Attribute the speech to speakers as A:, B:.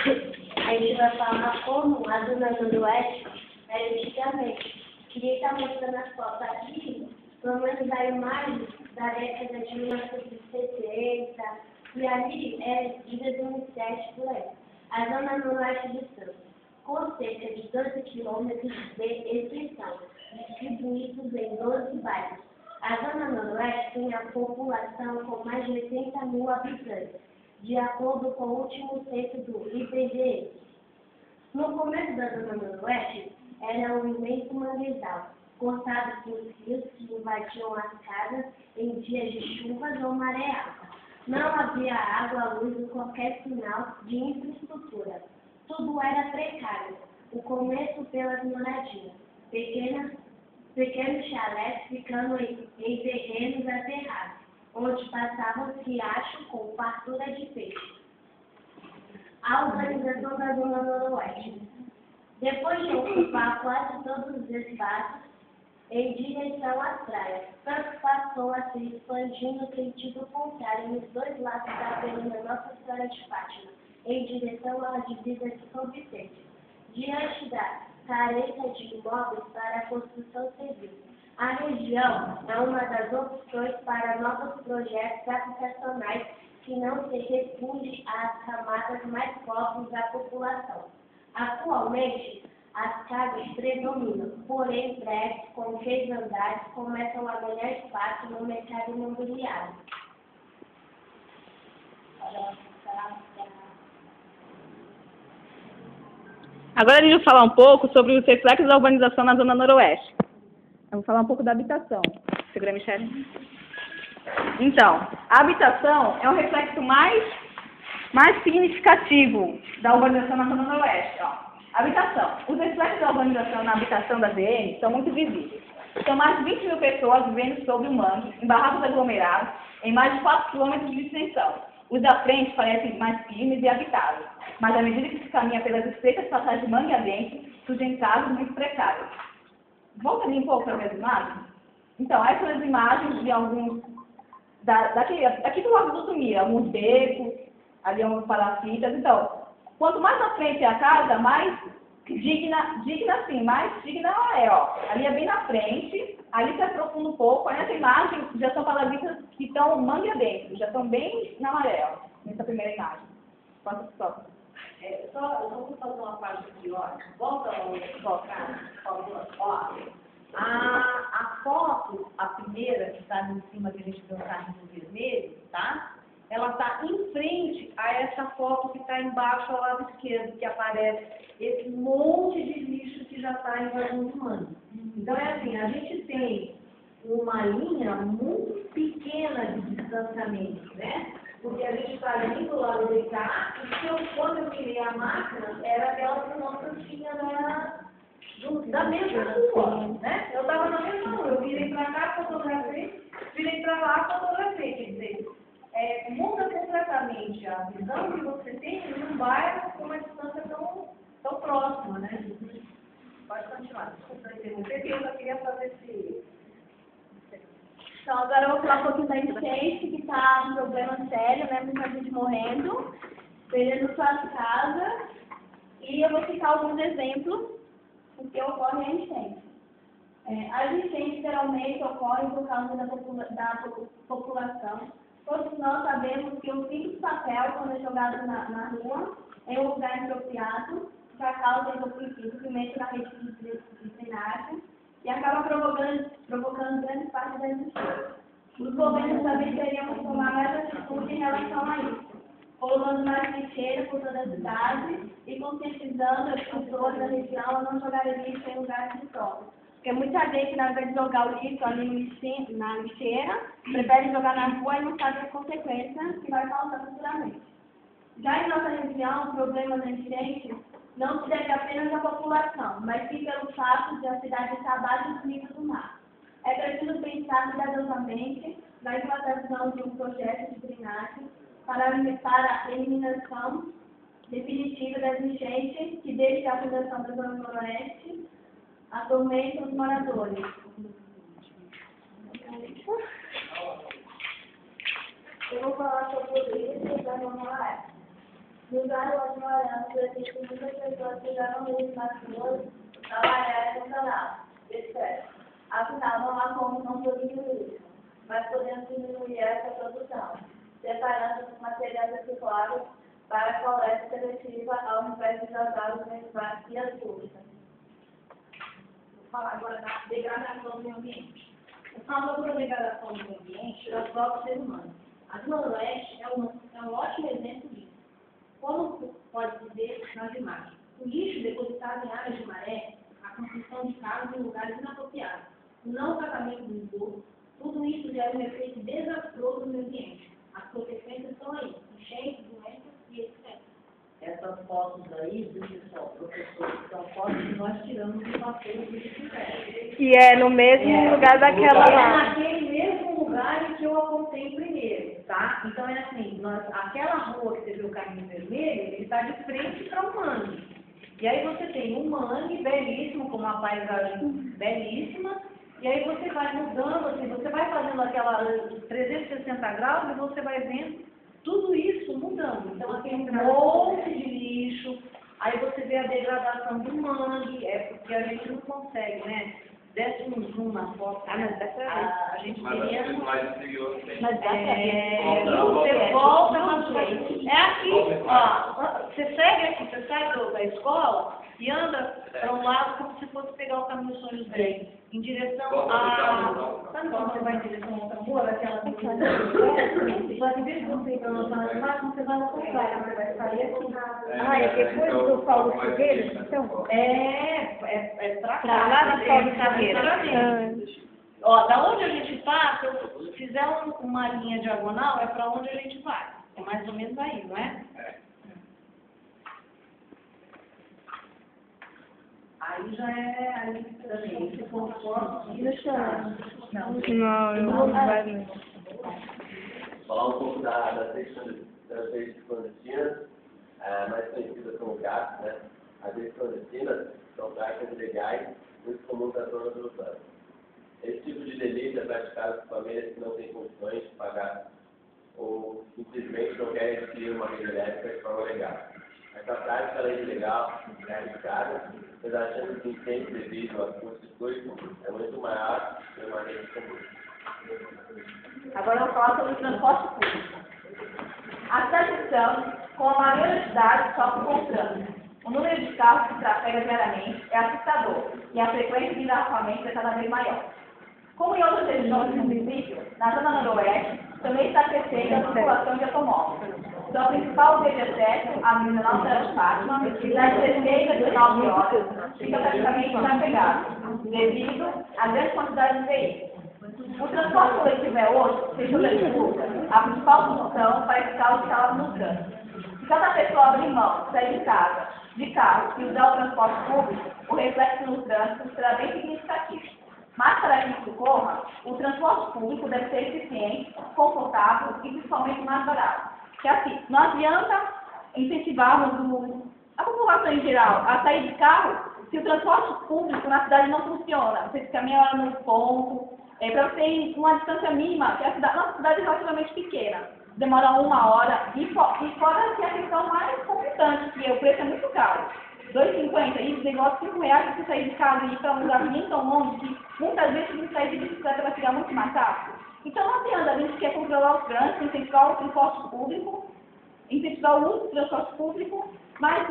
A: A gente vai falar como a Zona Noroeste era antigamente. Queria estar mostrando as fotos aqui, pelo menos a imagem da década de 1960, e ali é de 2007 por aí. A Zona Noroeste de Santos, com cerca de 12 quilômetros de extensão, distribuídos em 12 bairros. A Zona Noroeste tem a população com mais de 80 mil habitantes, de acordo com o último censo do IBGE. No começo da Zona Noroeste, era um imenso manguezal, cortado por rios que invadiam as casas em dias de chuvas ou maré alta. Não havia água, luz ou qualquer sinal de infraestrutura. Tudo era precário. O começo pelas moradias, pequenos chalés ficando em terrenos aterrados, onde passavam riachos com fartura de peixe. A urbanização da Zona Noroeste. Depois de ocupar quase todos os espaços em direção às praias, Santos passou a se expandir no sentido contrário nos dois lados da Avenida Nossa Senhora de Fátima, em direção à divisa de São Vicente. Diante da carência de imóveis para a construção civil, a região é uma das opções para novos projetos habitacionais que não se refunde às camadas mais pobres da população. Atualmente, as casas predominam, porém prédios com 3 andares começam a ganhar espaço no mercado imobiliário.
B: Agora a gente vai falar um pouco sobre os reflexos da urbanização na Zona Noroeste. Eu vou falar um pouco da habitação. Segura, Michele. Então, a habitação é o reflexo mais significativo da urbanização na Zona Noroeste. Ó. Habitação. Os reflexos da urbanização na habitação da ZN são muito visíveis. São mais de 20 mil pessoas vivendo sobre o mangue, em barracos aglomerados, em mais de 4 quilômetros de extensão. Os da frente parecem mais firmes e habitáveis, mas à medida que se caminha pelas estreitas passagens de mangue adentro, surgem casas muito precários. Volta ali um pouco para ver as imagens? Então, essas são as imagens de alguns, aqui do lado do Sumir, alguns becos, ali alguns palafitas. Então, quanto mais à frente é a casa, mais digna sim, mais digna ela é, ó. Ali é bem na frente, ali se aprofunda um pouco, aí nessa imagem já são palafitas que estão mangue adentro, já estão bem na maré, ó, nessa primeira imagem. Passa pro próximo.
C: Vamos fazer uma parte aqui, ó. Volta, por favor. Ó. A foto, a primeira, que está em cima, que a gente vê um carrinho vermelho, tá? Ela está em frente a essa foto que está embaixo ao lado esquerdo, que aparece esse monte de lixo que já está invadindo o mangue. Então, é assim, a gente tem uma linha muito pequena de distanciamento, né? Porque a gente está ali do lado de cá, e quando eu tirei a máquina, era aquela que nós tinha da mesma rua, né? Eu estava na mesma rua, eu virei para cá, fotografei, virei para lá, fotografei, quer dizer, muda completamente a visão que você tem num bairro com uma distância tão próxima, né? Pode continuar, desculpa interromper, porque eu só queria fazer esse...
D: Então, agora eu vou falar um pouquinho da enchente, que está um problema sério, né? Muita gente morrendo, perdendo suas casas. E eu vou citar alguns exemplos do que ocorre a enchente. As enchentes geralmente ocorrem por causa da população. Todos nós sabemos que um simples papel, quando é jogado na rua, em um lugar inapropriado, já causa entupimento na rede de drenagem, e acaba provocando grande parte das enchentes. Os governos também teriam que tomar mais atitude em relação a isso, colocando mais lixeira por toda a cidade e conscientizando as pessoas da região a não jogarem lixo em lugares impróprios. Porque muita gente, na vez de jogar o lixo ali na lixeira, prefere jogar na rua e não sabe as consequências que vai causar futuramente. Já em nossa região, o problema da enchente não se deve apenas à população, mas sim pelo fato de a cidade estar abaixo do nível do mar. É preciso pensar cuidadosamente na implantação de um projeto de drenagem para a eliminação definitiva das enchentes que, desde a fundação da Zona Noroeste, atormentam os moradores. Eu vou falar sobre o risco da Zona Noroeste.
A: No garoto morando, existe muitas pessoas que já não vivem mais ruas, trabalharem no canal, etc. Afinal, não há como não produzir isso, mas podemos diminuir essa produção, separando os materiais recicláveis para a coleta seletiva ao invés de jogá-los em vias públicas.
C: Vou falar agora da degradação do meio ambiente. O famoso da degradação do meio ambiente é o próprio ser humano. A Zona Leste é um ótimo exemplo disso. Como pode-se ver nas imagens, o lixo depositado em áreas de maré, a construção de casas em lugares inapropriados, o não tratamento do esgoto, tudo isso gera um efeito desastroso no meio ambiente. As consequências estão aí, enchentes, doenças e etc. Essas fotos aí, viu, pessoal, professores, são fotos que nós tiramos do passeio do Wikipedia.
D: Que é no mesmo lugar daquela
C: É
D: lá.
C: naquele mesmo lugar em que eu apontei primeiro, tá? Então é assim, aquela rua que você viu o caminho vermelho, ele está de frente para o mangue. E aí você tem um mangue belíssimo, com uma paisagem belíssima, e aí você vai mudando, assim, você vai fazendo aquela 360 graus e você vai vendo tudo isso mudando. Então aqui tem um monte de lixo, aí você vê a degradação do mangue, é porque a gente não consegue, né? Desce um zoom na foto, a gente teria... Você volta, é aqui, ó, você segue aqui, você sai da escola e anda para um lado como se fosse pegar o caminho São José, em direção a... Sabe quando você vai em direção a outra rua, daquela... Só que desde que você entra na zona de baixo, você vai no contrário, você vai sair aqui.
D: Ah, é depois do Paulo Silveira, então?
C: É pra cá.
D: Pra lá na Paulo Silveira.
C: Ó, da onde a gente passa, se fizer uma linha diagonal, é para onde a gente vai. É mais ou menos aí, não é? Aí já é ali também. Se for foto,
D: Não, eu não vai mesmo.
E: Falar um pouco das redes clandestinas, mais conhecidas como GAPs, né? As redes clandestinas são práticas ilegais muito comuns na zona urbana. Esse tipo de delito é praticado por famílias que não têm condições de pagar ou simplesmente não querem adquirir uma rede elétrica de forma legal. Essa prática, além de ilegal, é arriscada, pois a chance de incêndio devido a custos públicos é muito maior que uma rede comum.
B: Agora eu vou falar sobre o transporte público. A cidade de Santos, com a maioria das cidades, sofre com o trânsito. O número de carros que trafega diariamente é assustador e a frequência de engarrafamento é cada vez maior. Como em outras regiões do município, na zona noroeste, também está crescendo a circulação de automóveis. Então, a principal via de acesso, a Avenida Nossa Senhora de Fátima, das 16 às 19 horas, fica praticamente desapegada, devido à grande quantidade de veículos. O transporte coletivo é hoje, sem sobretudo, a principal função para evitar os caos no trânsito. Se cada pessoa abrir mão, sair de casa, de carro e usar o transporte público, o reflexo no trânsito será bem significativo. Mas para que isso ocorra, o transporte público deve ser eficiente, confortável e principalmente mais barato. Que assim, não adianta incentivarmos a população em geral a sair de carro se o transporte público na cidade não funciona. Você fica meia hora no ponto, para você ir uma distância mínima, que a nossa cidade é relativamente pequena, demora 1 hora, e fora que a questão mais complicante, que o preço é muito caro. R$2,50, isso negócio R$5 para você sair de casa e ir para um lugar nem tão longe, que muitas vezes você sair de bicicleta vai ficar muito mais rápido. Então não adianta, a gente quer controlar o trânsito, incentivar o transporte público, incentivar o uso do transporte público, mas